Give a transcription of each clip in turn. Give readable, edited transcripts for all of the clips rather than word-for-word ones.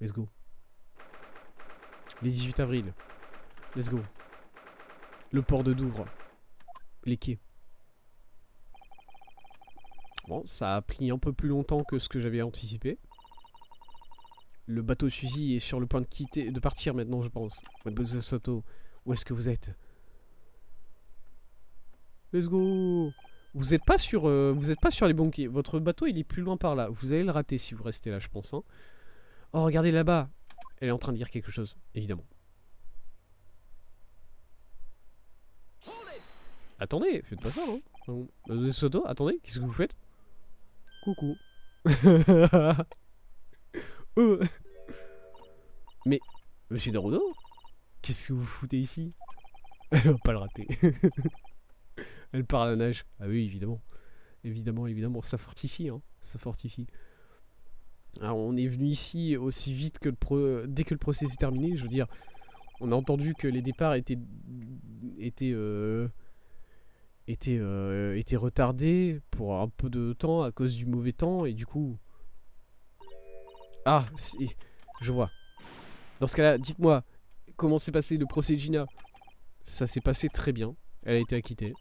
Let's go. Les 18 avril. Let's go. Le port de Douvres. Les quais. Bon, ça a pris un peu plus longtemps que ce que j'avais anticipé. Le bateau de fusil est sur le point de partir maintenant, je pense. Mademoiselle Soto, où est-ce que vous êtes? Let's go. Vous êtes pas sur les bons quais. Votre bateau, il est plus loin par là. Vous allez le rater si vous restez là, je pense. Hein. Oh, regardez là-bas. Elle est en train de dire quelque chose, évidemment. Attendez, faites pas ça, hein. Mademoiselle Soto, attendez, qu'est-ce que vous faites? Coucou. Mais, monsieur Naruto, qu'est-ce que vous foutez ici? Elle va pas le rater. Elle part à la nage. Ah oui, évidemment. Évidemment, évidemment. Ça fortifie, hein. Ça fortifie. Alors, on est venu ici aussi vite que dès que le procès s'est terminé. Je veux dire, on a entendu que les départs étaient retardés pour un peu de temps à cause du mauvais temps. Et du coup... Ah, je vois. Dans ce cas-là, dites-moi, comment s'est passé le procès de Gina? Ça s'est passé très bien. Elle a été acquittée.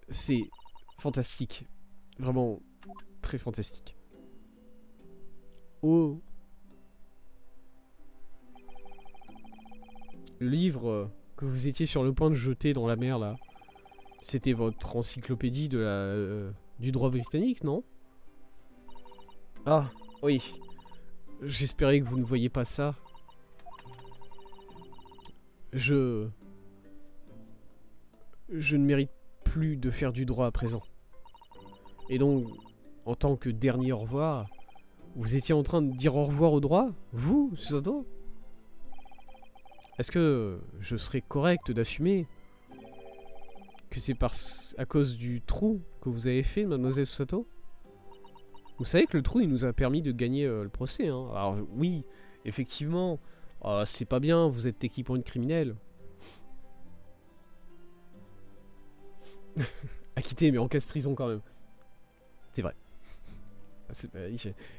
C'est fantastique. Vraiment très fantastique. Oh. Le livre que vous étiez sur le point de jeter dans la mer là, c'était votre encyclopédie du droit britannique, non? Ah, oui. J'espérais que vous ne voyiez pas ça. Je ne mérite plus de faire du droit à présent. Et donc, en tant que dernier au revoir, vous étiez en train de dire au revoir au droit? Vous, Susato? Est-ce que je serais correct d'assumer que c'est à cause du trou que vous avez fait, mademoiselle Susato? Vous savez que le trou, il nous a permis de gagner le procès, hein. Alors oui, effectivement, c'est pas bien, vous êtes équipement de criminel. Acquitté, mais en casse-prison quand même. C'est vrai.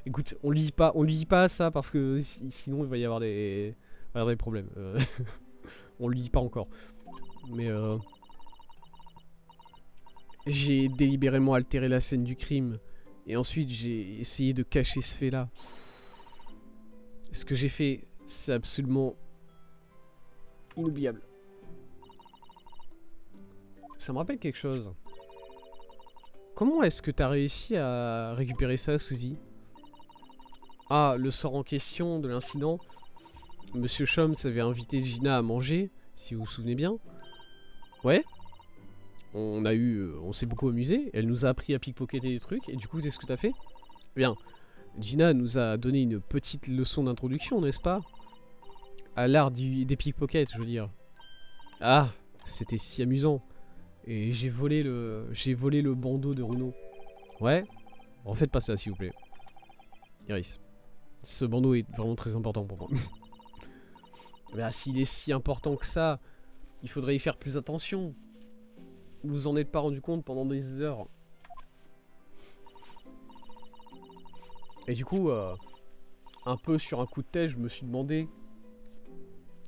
Écoute, on lui dit pas ça parce que sinon il va y avoir des problèmes. On lui dit pas encore. Mais j'ai délibérément altéré la scène du crime. Et ensuite, j'ai essayé de cacher ce fait-là. Ce que j'ai fait, c'est absolument inoubliable. Ça me rappelle quelque chose. Comment est-ce que t'as réussi à récupérer ça, Suzy? Ah, le soir en question de l'incident, Monsieur Choms avait invité Gina à manger, si vous vous souvenez bien. Ouais. On s'est beaucoup amusé. Elle nous a appris à pickpocketer des trucs. Et du coup, c'est ce que t'as fait? Bien. Gina nous a donné une petite leçon d'introduction, n'est-ce pas? À l'art des pickpockets, je veux dire. Ah, c'était si amusant. Et j'ai volé le bandeau de Runo. Ouais. Refaites pas ça, s'il vous plaît. Iris. Ce bandeau est vraiment très important pour moi. Bah, s'il est si important que ça, il faudrait y faire plus attention. Vous vous en êtes pas rendu compte pendant des heures. Et du coup, un peu sur un coup de tête, je me suis demandé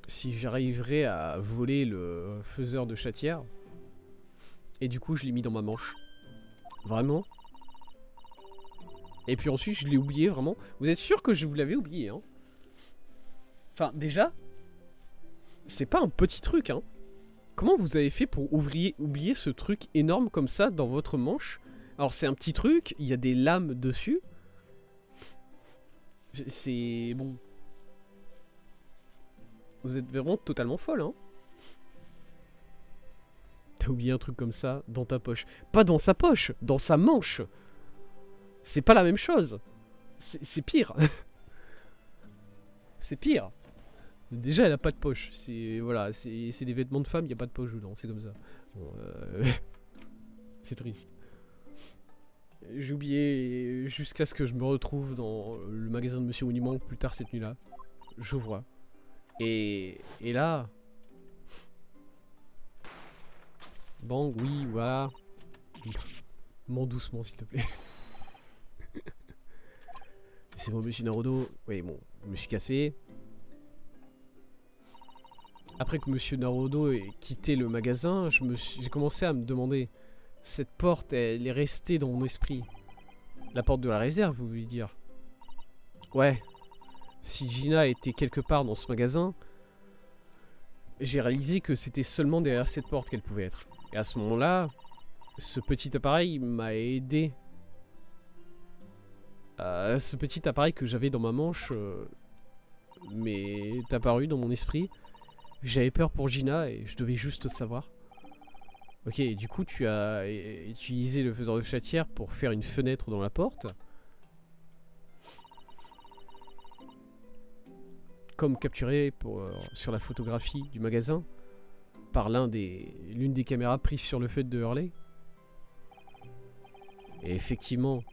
si j'arriverais à voler le faiseur de chatière. Et du coup, je l'ai mis dans ma manche. Vraiment. Et puis ensuite, je l'ai oublié, vraiment. Vous êtes sûr que je vous l'avais oublié, hein? Enfin, déjà, c'est pas un petit truc, hein. Comment vous avez fait pour oublier ce truc énorme comme ça dans votre manche? Alors, c'est un petit truc, il y a des lames dessus. C'est... bon... Vous êtes vraiment totalement folle, hein. T'as oublié un truc comme ça dans ta poche. Pas dans sa poche, dans sa manche. C'est pas la même chose. C'est pire. C'est pire. Déjà, elle a pas de poche. Voilà, c'est des vêtements de femme, il y a pas de poche dedans. C'est comme ça. Bon, c'est triste. J'ai oublié jusqu'à ce que je me retrouve dans le magasin de Monsieur Winnie plus tard cette nuit-là. Je vois. Et là... Bang, oui, voilà. Mens doucement, s'il te plaît. C'est bon, monsieur Naruto. Oui, bon, je me suis cassé. Après que monsieur Naruto ait quitté le magasin, j'ai commencé à me demander... Cette porte, elle est restée dans mon esprit. La porte de la réserve, vous voulez dire? Ouais. Si Gina était quelque part dans ce magasin, j'ai réalisé que c'était seulement derrière cette porte qu'elle pouvait être. Et à ce moment-là, ce petit appareil m'a aidé. Ce petit appareil que j'avais dans ma manche m'est apparu dans mon esprit. J'avais peur pour Gina et je devais juste savoir. Ok, du coup tu as utilisé le faiseur de chatière pour faire une fenêtre dans la porte. Comme capturé sur la photographie du magasin par l'une des caméras prises sur le fait de Hurley. Et effectivement,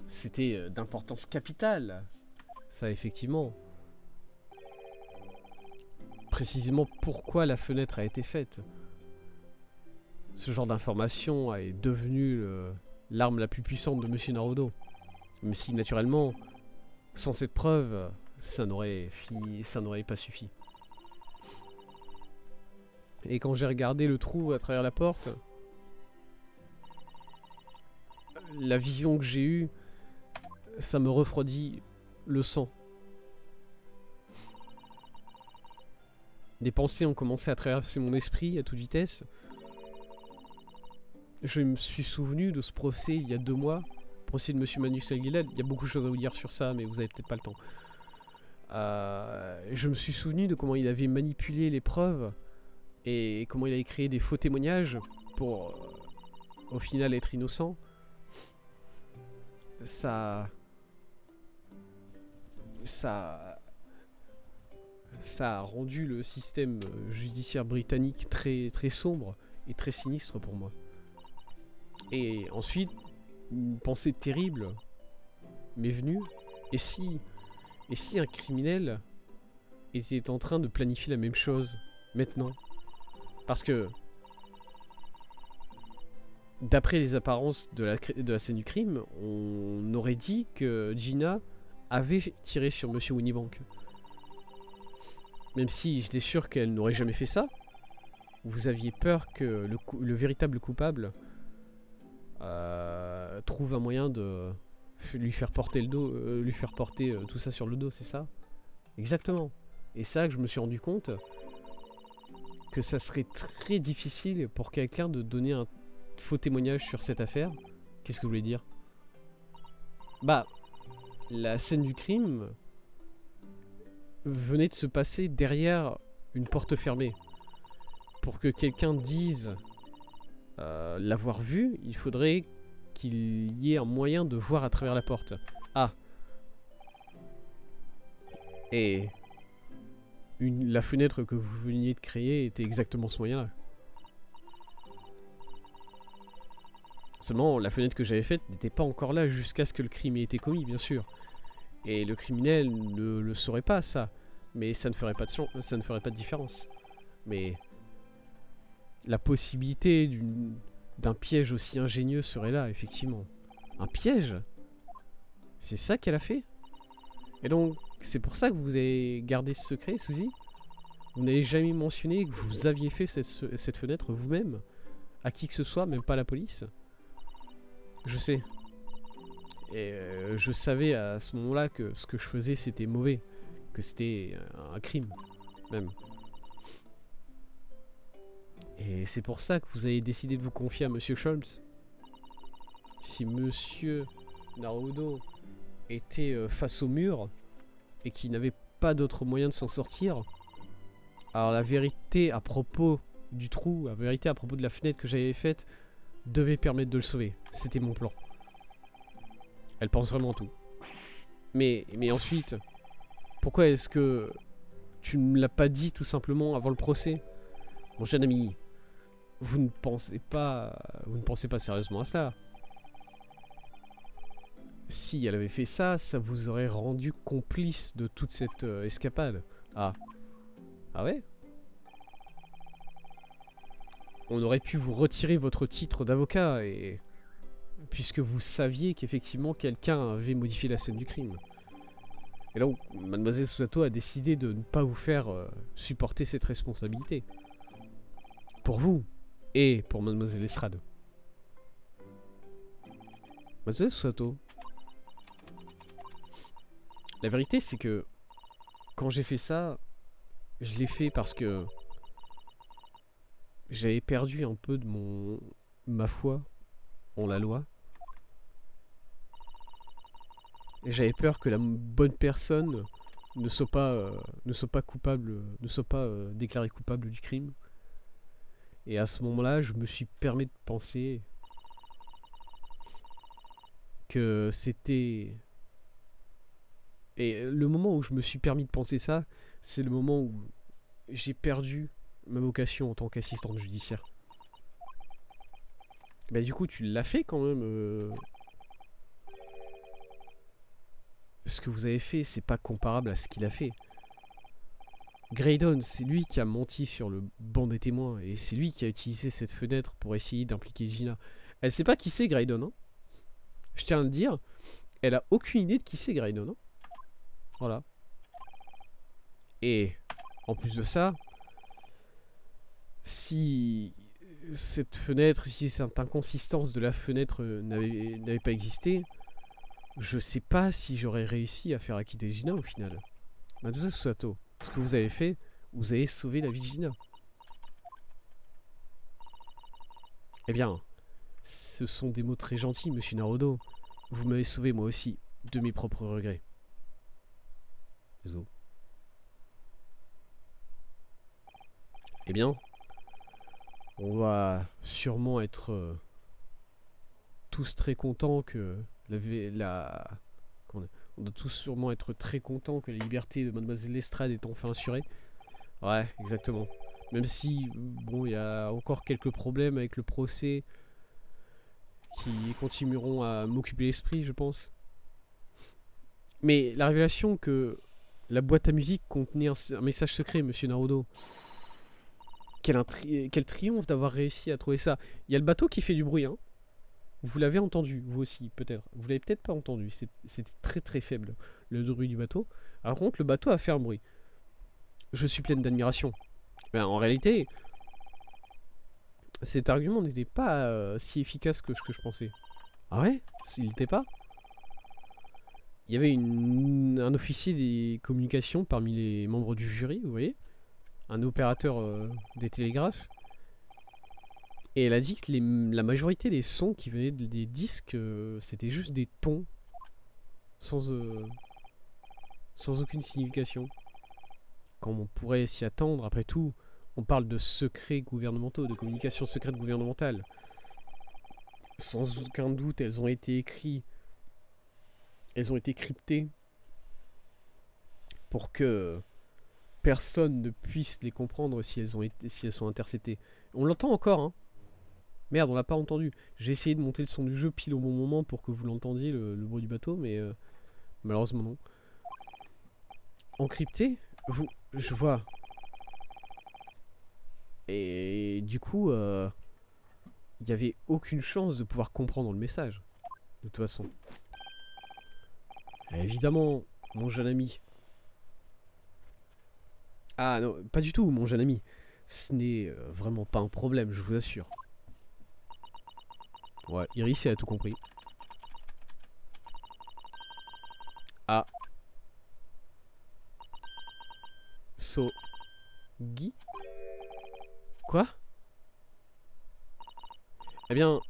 c'était d'importance capitale. Ça, effectivement. Précisément pourquoi la fenêtre a été faite. Ce genre d'information est devenu l'arme la plus puissante de Monsieur Naruto. Même si, naturellement, sans cette preuve, ça n'aurait pas suffi. Et quand j'ai regardé le trou à travers la porte, la vision que j'ai eue, ça me refroidit le sang. Des pensées ont commencé à traverser mon esprit à toute vitesse. Je me suis souvenu de ce procès il y a 2 mois. Procès de Monsieur Manus Gilad. Il y a beaucoup de choses à vous dire sur ça, mais vous avez peut-être pas le temps. Je me suis souvenu de comment il avait manipulé les preuves et comment il avait créé des faux témoignages pour au final être innocent. Ça a rendu le système judiciaire britannique très, très sombre et très sinistre pour moi. Et ensuite, une pensée terrible m'est venue. Et si un criminel était en train de planifier la même chose maintenant? Parce que, d'après les apparences de la scène du crime, on aurait dit que Gina avait tiré sur Monsieur Winniebank. Même si j'étais sûr qu'elle n'aurait jamais fait ça, vous aviez peur que le véritable coupable trouve un moyen de lui faire porter le dos, lui faire porter tout ça sur le dos, c'est ça? Exactement. Et ça que je me suis rendu compte que ça serait très difficile pour quelqu'un de donner un faux témoignage sur cette affaire. Qu'est-ce que vous voulez dire? Bah, la scène du crime venait de se passer derrière une porte fermée. Pour que quelqu'un dise l'avoir vu, il faudrait qu'il y ait un moyen de voir à travers la porte. Ah. Et la fenêtre que vous veniez de créer était exactement ce moyen-là. Seulement, la fenêtre que j'avais faite n'était pas encore là jusqu'à ce que le crime ait été commis, bien sûr. Et le criminel ne le saurait pas, ça. Mais ça ne ferait pas de différence. Mais la possibilité d'un piège aussi ingénieux serait là, effectivement. Un piège? C'est ça qu'elle a fait? Et donc, c'est pour ça que vous avez gardé ce secret, Suzy? Vous n'avez jamais mentionné que vous aviez fait cette fenêtre vous-même? À qui que ce soit, même pas à la police? Je sais. Et je savais à ce moment-là que ce que je faisais, c'était mauvais. Que c'était un crime, même. Et c'est pour ça que vous avez décidé de vous confier à Monsieur Sholmes. Si Monsieur Naruto était face au mur et qu'il n'avait pas d'autre moyen de s'en sortir, alors la vérité à propos du trou, la vérité à propos de la fenêtre que j'avais faite devait permettre de le sauver. C'était mon plan. Elle pense vraiment tout. Mais ensuite, pourquoi est-ce que tu ne me l'as pas dit tout simplement avant le procès? Mon jeune ami, vous ne pensez pas sérieusement à ça. Si elle avait fait ça, ça vous aurait rendu complice de toute cette escapade. Ah. Ah ouais? On aurait pu vous retirer votre titre d'avocat et puisque vous saviez qu'effectivement quelqu'un avait modifié la scène du crime. Et là, Mademoiselle Susato a décidé de ne pas vous faire supporter cette responsabilité. Pour vous, et pour Mademoiselle Estrade. Mademoiselle Susato, la vérité c'est que quand j'ai fait ça, je l'ai fait parce que j'avais perdu un peu de ma foi en la loi. Et j'avais peur que la bonne personne ne soit pas coupable, ne soit pas déclarée coupable du crime. Et à ce moment-là, je me suis permis de penser que c'était... Et le moment où je me suis permis de penser ça, c'est le moment où j'ai perdu ma vocation en tant qu'assistante judiciaire. Bah du coup, tu l'as fait quand même. Ce que vous avez fait, c'est pas comparable à ce qu'il a fait. Graydon, c'est lui qui a menti sur le banc des témoins, et c'est lui qui a utilisé cette fenêtre pour essayer d'impliquer Gina. Elle sait pas qui c'est Graydon, hein. Je tiens à le dire, elle a aucune idée de qui c'est Graydon, hein. Voilà. Et en plus de ça, si cette fenêtre, si cette inconsistance de la fenêtre n'avait pas existé, je sais pas si j'aurais réussi à faire acquitter Gina au final. Mademoiselle Susato, ce que vous avez fait, vous avez sauvé la vie de Gina. Eh bien, ce sont des mots très gentils, monsieur Naruto. Vous m'avez sauvé moi aussi de mes propres regrets. Désolé. Eh bien, on va sûrement être tous très contents que on doit tous sûrement être très contents que la liberté de Mademoiselle Lestrade est enfin assurée. Ouais, exactement. Même si, bon, il y a encore quelques problèmes avec le procès qui continueront à m'occuper l'esprit, je pense. Mais la révélation que la boîte à musique contenait un message secret, monsieur Naruto. Quel triomphe d'avoir réussi à trouver ça. Il y a le bateau qui fait du bruit, hein. Vous l'avez entendu, vous aussi, peut-être. Vous l'avez peut-être pas entendu. C'était très très faible, le bruit du bateau. Par contre, le bateau a fait un bruit. Je suis pleine d'admiration. Mais en réalité, cet argument n'était pas si efficace que ce que je pensais. Ah ouais? Il n'était pas? Il y avait un officier des communications parmi les membres du jury, vous voyez? Un opérateur des télégraphes. Et elle a dit que la majorité des sons qui venaient des disques, c'était juste des tons. Sans aucune signification. Comme on pourrait s'y attendre, après tout, on parle de secrets gouvernementaux, de communication secrète gouvernementale. Sans aucun doute, elles ont été écrites. Elles ont été cryptées pour que personne ne puisse les comprendre si elles sont interceptées. On l'entend encore, hein. Merde, on l'a pas entendu. J'ai essayé de monter le son du jeu pile au bon moment pour que vous l'entendiez, le bruit du bateau, mais malheureusement non. Encrypté? Je vois. Et du coup, il n'y avait aucune chance de pouvoir comprendre le message. De toute façon. Et évidemment, mon jeune ami. Ah non, pas du tout, mon jeune ami. Ce n'est vraiment pas un problème, je vous assure. Ouais, Iris, elle a tout compris. Ah. Sogi? Quoi? Eh bien,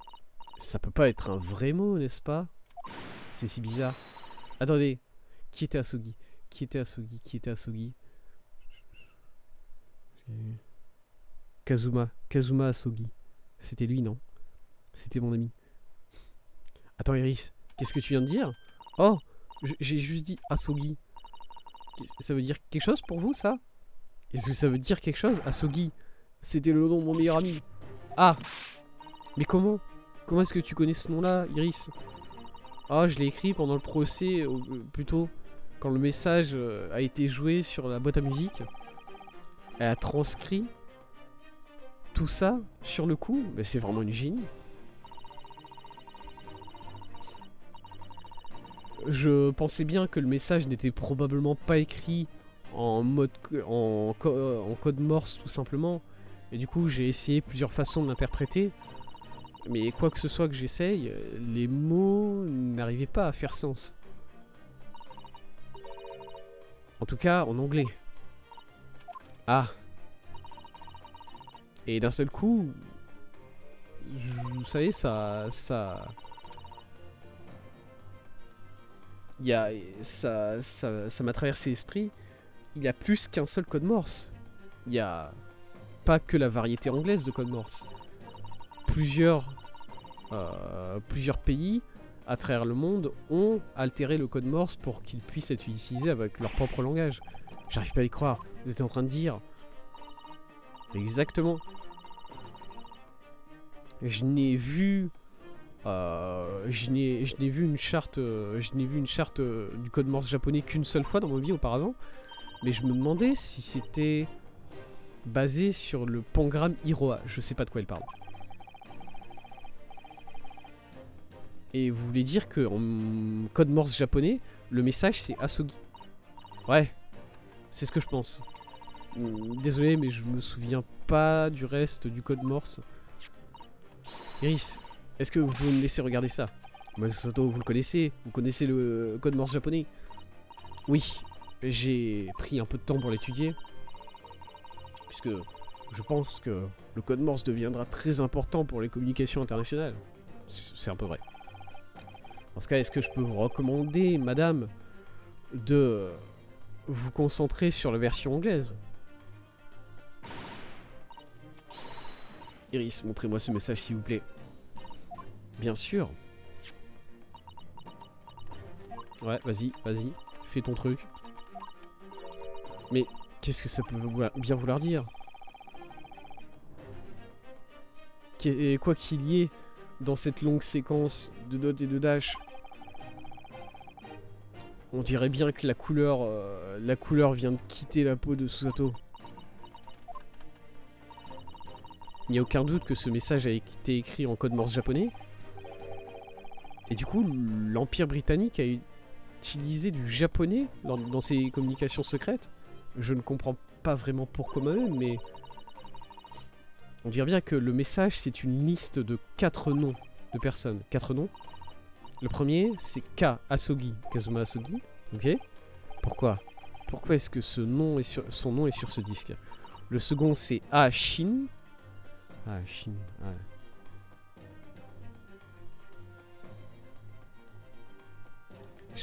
ça peut pas être un vrai mot, n'est-ce pas? C'est si bizarre. Attendez, qui était Asogi? Qui était Asogi? Qui était Asogi? Kazuma Asogi. C'était lui, non? C'était mon ami. Attends, Iris, qu'est-ce que tu viens de dire? Oh, j'ai juste dit Asogi. Ça veut dire quelque chose pour vous, ça? Est-ce que ça veut dire quelque chose? Asogi, c'était le nom de mon meilleur ami. Ah! Mais comment? Comment est-ce que tu connais ce nom-là, Iris? Ah, je l'ai écrit pendant le procès, plutôt, quand le message a été joué sur la boîte à musique. Elle a transcrit tout ça sur le coup. Mais c'est vraiment une génie. je pensais bien que le message n'était probablement pas écrit en mode en code morse tout simplement. Et du coup j'ai essayé plusieurs façons de l'interpréter. Mais quoi que ce soit que j'essaye, les mots n'arrivaient pas à faire sens. En tout cas en anglais. Ah. Et d'un seul coup, vous savez, ça m'a traversé l'esprit. Il y a plus qu'un seul code morse. Il y a pas que la variété anglaise de code morse. Plusieurs pays à travers le monde ont altéré le code morse pour qu'il puisse être utilisé avec leur propre langage. J'arrive pas à y croire. Vous êtes en train de dire... Exactement. Je n'ai vu... je n'ai vu une charte, du code morse japonais qu'une seule fois dans ma vie auparavant. Mais je me demandais si c'était basé sur le pangramme Iroha. Je sais pas de quoi il parle. Et vous voulez dire que en code morse japonais, le message c'est Asogi. Ouais, c'est ce que je pense. Désolé, mais je me souviens pas du reste du code morse. Iris, est-ce que vous pouvez me laisser regarder ça? Masato, vous le connaissez? Vous connaissez le code morse japonais? Oui, j'ai pris un peu de temps pour l'étudier. Puisque je pense que le code morse deviendra très important pour les communications internationales. C'est un peu vrai. Dans ce cas, est-ce que je peux vous recommander, madame, de vous concentrer sur la version anglaise? Iris, montrez-moi ce message s'il vous plaît. Bien sûr. Ouais, vas-y, fais ton truc. Mais qu'est-ce que ça peut bien vouloir dire? Quoi qu'il y ait dans cette longue séquence de dot et de dash, on dirait bien que la couleur vient de quitter la peau de Susato. Il n'y a aucun doute que ce message a été écrit en code morse japonais. Et du coup, l'Empire britannique a utilisé du japonais dans ses communications secrètes. Je ne comprends pas vraiment pourquoi moi-même, mais... On dirait bien que le message, c'est une liste de 4 noms de personnes. 4 noms. Le premier, c'est K. Asogi. Kazuma Asogi. Ok. Pourquoi? Pourquoi est-ce que son nom est sur ce disque? Le second, c'est A. Shin. Ah, Shin. Ah.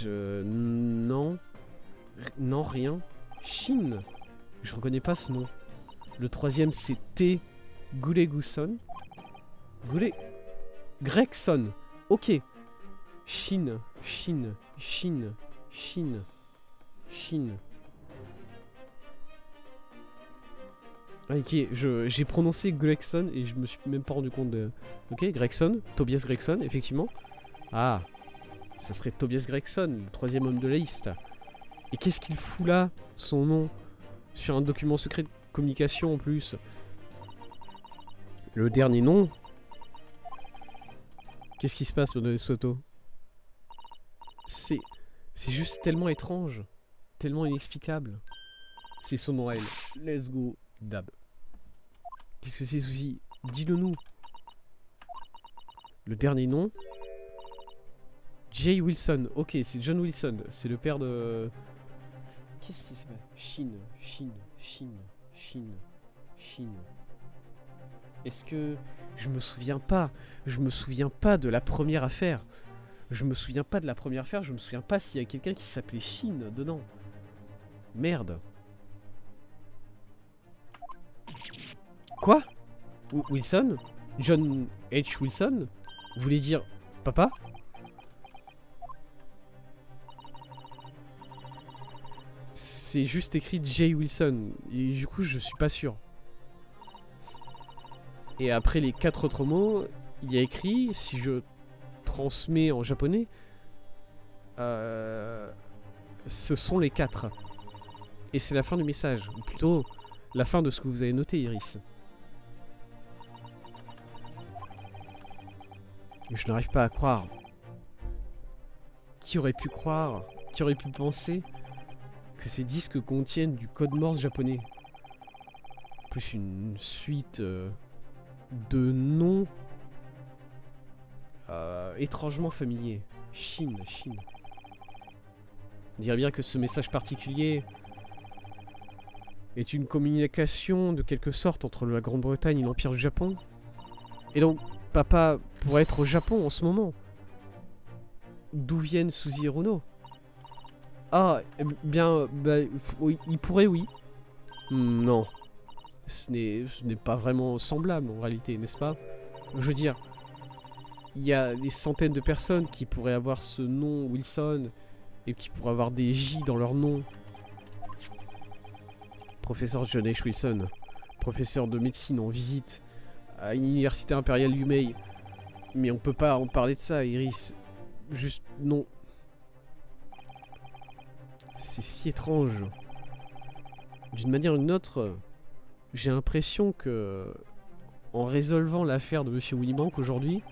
Non. Non, rien. Shin. Je reconnais pas ce nom. Le troisième, c'est T. Guleguson. Gregson. Ok. Shin. Ah, ok, j'ai prononcé Gregson et je me suis même pas rendu compte de... Ok, Gregson. Tobias Gregson, effectivement. Ah. Ça serait Tobias Gregson, le troisième homme de la liste. Et qu'est-ce qu'il fout là, son nom, sur un document secret de communication en plus? Le dernier nom. Qu'est-ce qui se passe, Madame Soto? C'est juste tellement étrange, tellement inexplicable. C'est son nom à elle. Let's go, Dab. Qu'est-ce que c'est, Suzy? Dis-le nous. Le dernier nom. Jay Wilson. Ok, c'est John Wilson. C'est le père de... Qu'est-ce qui se passe? Shin. Est-ce que... Je me souviens pas de la première affaire. Je me souviens pas s'il y a quelqu'un qui s'appelait Shin dedans. Merde. Quoi? Wilson? John H. Wilson? Vous voulez dire papa? C'est juste écrit Jay Wilson. Et du coup, je suis pas sûr. Et après les 4 autres mots, il y a écrit, si je transmets en japonais, ce sont les 4. Et c'est la fin du message. Ou plutôt, la fin de ce que vous avez noté, Iris. Je n'arrive pas à croire Qui aurait pu croire, qui aurait pu penser que ces disques contiennent du code Morse japonais? Plus une suite de noms étrangement familiers. Chine. On dirait bien que ce message particulier est une communication de quelque sorte entre la Grande-Bretagne et l'Empire du Japon. Et donc, papa pourrait être au Japon en ce moment. D'où viennent Suzy et Runo? Ah, bien, bah, oui, il pourrait, oui. Non. Ce n'est pas vraiment semblable en réalité, n'est-ce pas? Je veux dire, il y a des centaines de personnes qui pourraient avoir ce nom Wilson et qui pourraient avoir des J dans leur nom. Professeur John H. Wilson, professeur de médecine en visite à l'université impériale Yumei. Mais on peut pas en parler de ça, Iris. Juste, non. C'est si étrange. D'une manière ou d'une autre, j'ai l'impression que, en résolvant l'affaire de Monsieur Willimank aujourd'hui,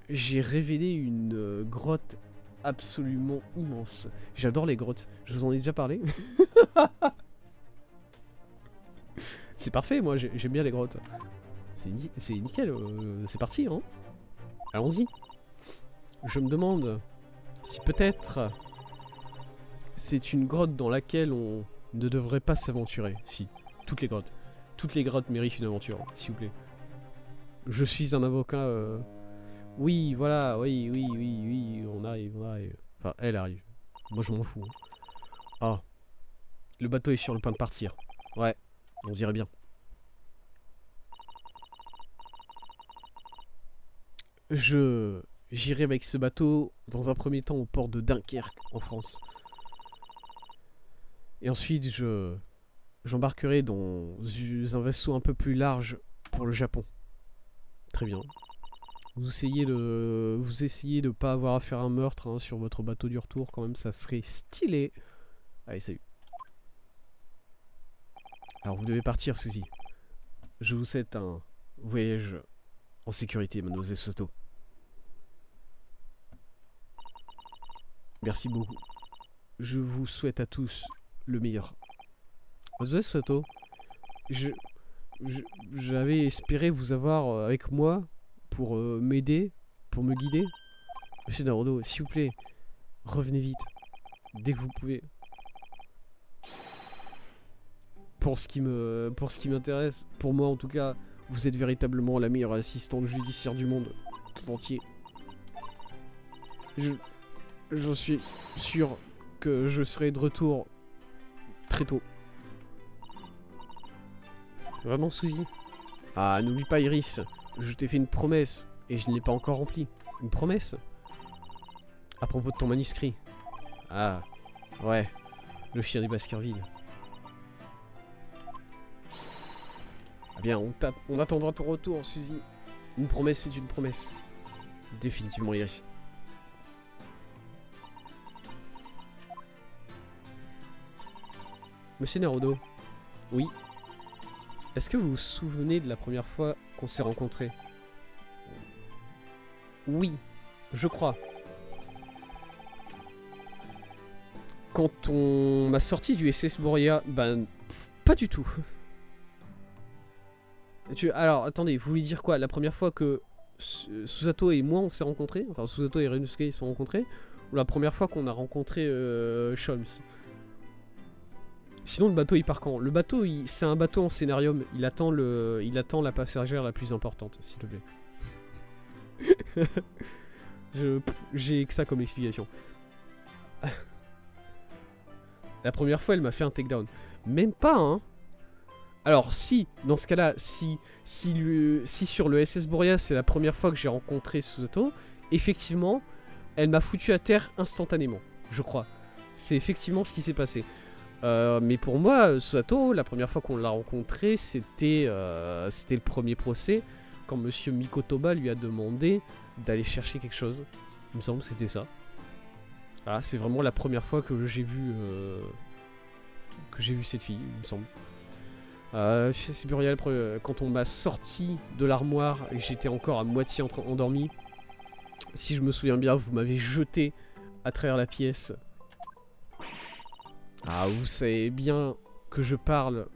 j'ai révélé une grotte absolument immense. J'adore les grottes. Je vous en ai déjà parlé. C'est parfait, moi j'aime bien les grottes. C'est nickel, c'est parti, hein. Allons-y. Je me demande si peut-être c'est une grotte dans laquelle on ne devrait pas s'aventurer. Si, toutes les grottes. Toutes les grottes méritent une aventure, s'il vous plaît. Je suis un avocat... Oui, voilà, oui, on arrive. Enfin, elle arrive. Moi, je m'en fous. Hein. Ah. Le bateau est sur le point de partir. Ouais, on dirait bien. J'irai avec ce bateau, dans un premier temps, au port de Dunkerque, en France. Et ensuite, j'embarquerai dans un vaisseau un peu plus large pour le Japon. Très bien. Vous essayez de pas avoir à faire un meurtre hein, sur votre bateau du retour, quand même, ça serait stylé. Allez, salut. Alors, vous devez partir, Suzy. Je vous souhaite un voyage en sécurité, mademoiselle Soto. Merci beaucoup. Je vous souhaite à tous le meilleur. Mademoiselle Soto, j'avais espéré vous avoir avec moi pour m'aider, pour me guider. Monsieur Naruto, s'il vous plaît, revenez vite, dès que vous pouvez. Pour ce qui m'intéresse, pour moi en tout cas, vous êtes véritablement la meilleure assistante judiciaire du monde, tout entier. Je suis sûr que je serai de retour très tôt. Vraiment, Suzy? Ah, n'oublie pas, Iris. Je t'ai fait une promesse et je ne l'ai pas encore remplie. Une promesse? À propos de ton manuscrit. Ah, ouais. Le chien des Baskerville. Ah bien, on attendra ton retour, Suzy. Une promesse, c'est une promesse. Définitivement, Iris. Monsieur Naruto. Oui. Est-ce que vous vous souvenez de la première fois qu'on s'est rencontrés? Oui, je crois. Quand on m'a sorti du SS Moria, ben, pas du tout. Alors, attendez, vous voulez dire quoi? La première fois que Susato et moi on s'est rencontrés, enfin Susato et Renosuke ils se sont rencontrés, ou la première fois qu'on a rencontré Sholmes? Sinon le bateau il part quand? Le bateau c'est un bateau en scénarium, il attend la passagère la plus importante, s'il te plaît. J'ai que ça comme explication. La première fois elle m'a fait un takedown. Même pas hein. Alors si, dans ce cas là, si sur le SS Boreas c'est la première fois que j'ai rencontré Susato, effectivement, elle m'a foutu à terre instantanément, je crois. C'est effectivement ce qui s'est passé. Mais pour moi, Susato, la première fois qu'on l'a rencontré, c'était le premier procès, quand Monsieur Mikotoba lui a demandé d'aller chercher quelque chose. Il me semble que c'était ça. Ah, c'est vraiment la première fois que j'ai vu cette fille, il me semble. C'est Burial, quand on m'a sorti de l'armoire et que j'étais encore à moitié endormi, Si je me souviens bien, vous m'avez jeté à travers la pièce. Ah, vous savez bien que je parle...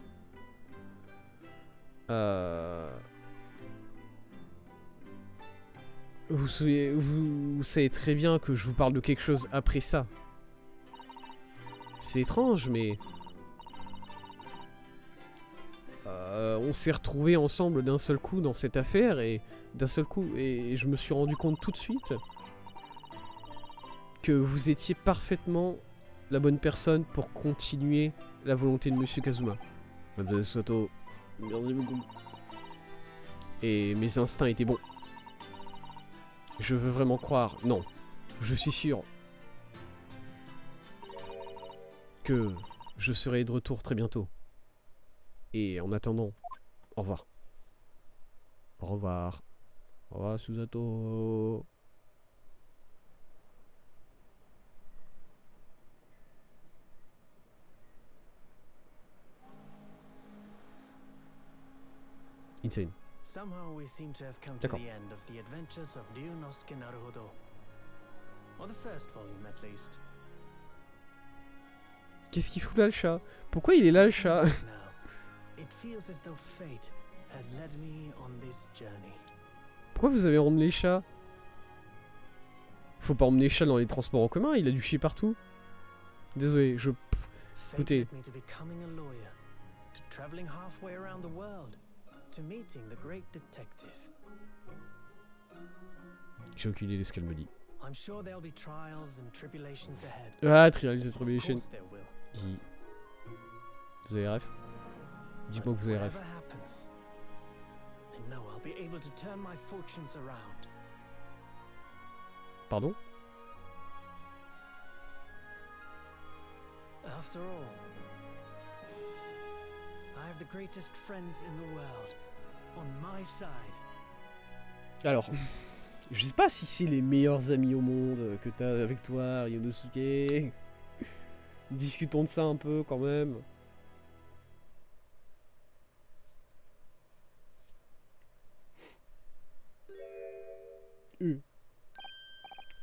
Vous savez très bien que je vous parle de quelque chose après ça. C'est étrange, mais... on s'est retrouvés ensemble d'un seul coup dans cette affaire, et d'un seul coup, et je me suis rendu compte tout de suite que vous étiez parfaitement la bonne personne pour continuer la volonté de Monsieur Kazuma. Mademoiselle Soto, merci beaucoup. Et mes instincts étaient bons. Je veux vraiment croire, non, je suis sûr que je serai de retour très bientôt. Et en attendant, au revoir. Au revoir. Au revoir, Susato. Insane. Somehow we seem to have come to the end of the adventures of Ryunosuke Naruhodo. Or the first volume at least. Qu'est-ce qu'il fout là, le chat? Pourquoi il est là, le chat? It feels as though fate has led me on this journey. Pourquoi vous avez emmené les chats? Faut pas emmener les chats dans les transports en commun, il a dû chier partout. Désolé, je... Écoutez... J'ai aucune idée de ce qu'elle me dit. Ah, Trials and Tribulations. Vous avez rêve? Dis-moi que vous avez rêve. Pardon? After all, I have the greatest friends in the world on my side. Alors, je sais pas si c'est les meilleurs amis au monde que t'as avec toi, Ryunosuke. Discutons de ça un peu quand même.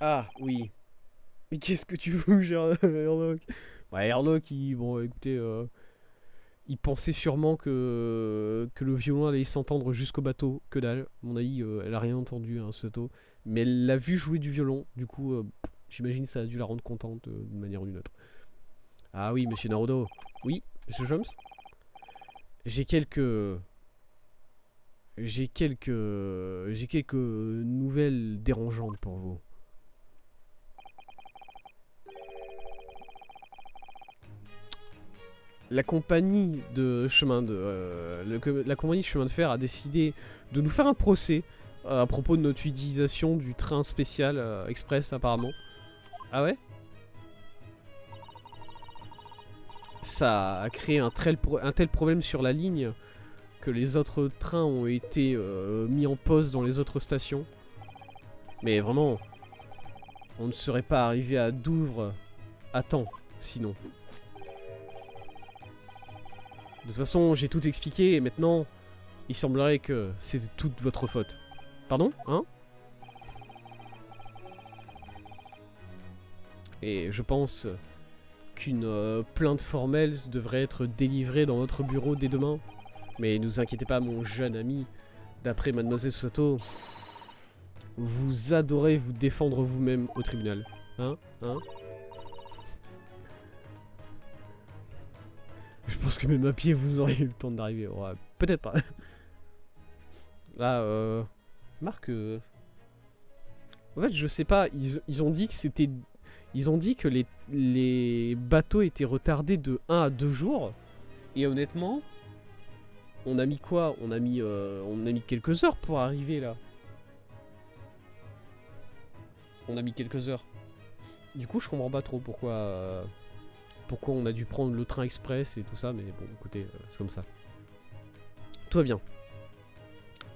Ah, oui. Mais qu'est-ce que tu veux, Herlock? Ouais, Herlock, bon, écoutez, il pensait sûrement que le violon allait s'entendre jusqu'au bateau. Que dalle. À mon avis, elle a rien entendu, hein, ce bateau. Mais elle l'a vu jouer du violon. Du coup, j'imagine que ça a dû la rendre contente d'une manière ou d'une autre. Ah oui, monsieur Naruto. Oui, monsieur Jones. J'ai quelques nouvelles dérangeantes pour vous. La compagnie de chemin de la compagnie de chemin de fer a décidé de nous faire un procès à propos de notre utilisation du train spécial express apparemment. Ah ouais? Ça a créé un tel problème sur la ligne que les autres trains ont été mis en pause dans les autres stations. Mais vraiment, on ne serait pas arrivé à Douvres à temps, sinon. De toute façon, j'ai tout expliqué et maintenant, il semblerait que c'est toute votre faute. Pardon? Hein? Et je pense qu'une plainte formelle devrait être délivrée dans votre bureau dès demain. Mais ne vous inquiétez pas, mon jeune ami. D'après Mademoiselle Susato, vous adorez vous défendre vous-même au tribunal. Hein? Hein? Je pense que même à pied, vous auriez eu le temps d'arriver. Ouais, peut-être pas. Là, Marc... En fait, je sais pas. Ils ont dit que c'était... Ils ont dit que les bateaux étaient retardés de 1 à 2 jours. Et honnêtement... On a mis quoi? On a mis quelques heures pour arriver là. On a mis quelques heures. Du coup, je comprends pas trop pourquoi on a dû prendre le train express et tout ça, mais bon, écoutez, c'est comme ça. Tout va bien.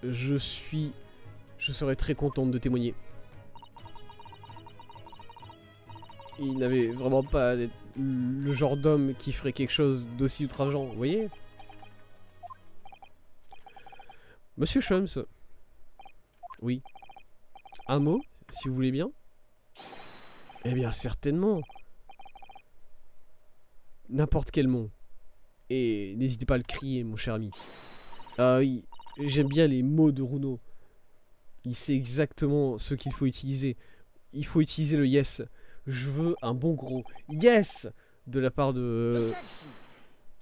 Je serais très contente de témoigner. Il n'avait vraiment pas le genre d'homme qui ferait quelque chose d'aussi outrageant, vous voyez? Monsieur Sholmes. Oui. Un mot, si vous voulez bien. Eh bien, certainement. N'importe quel mot. Et n'hésitez pas à le crier, mon cher ami. Ah oui, j'aime bien les mots de Runo. Il sait exactement ce qu'il faut utiliser. Il faut utiliser le yes. Je veux un bon gros yes de la part de...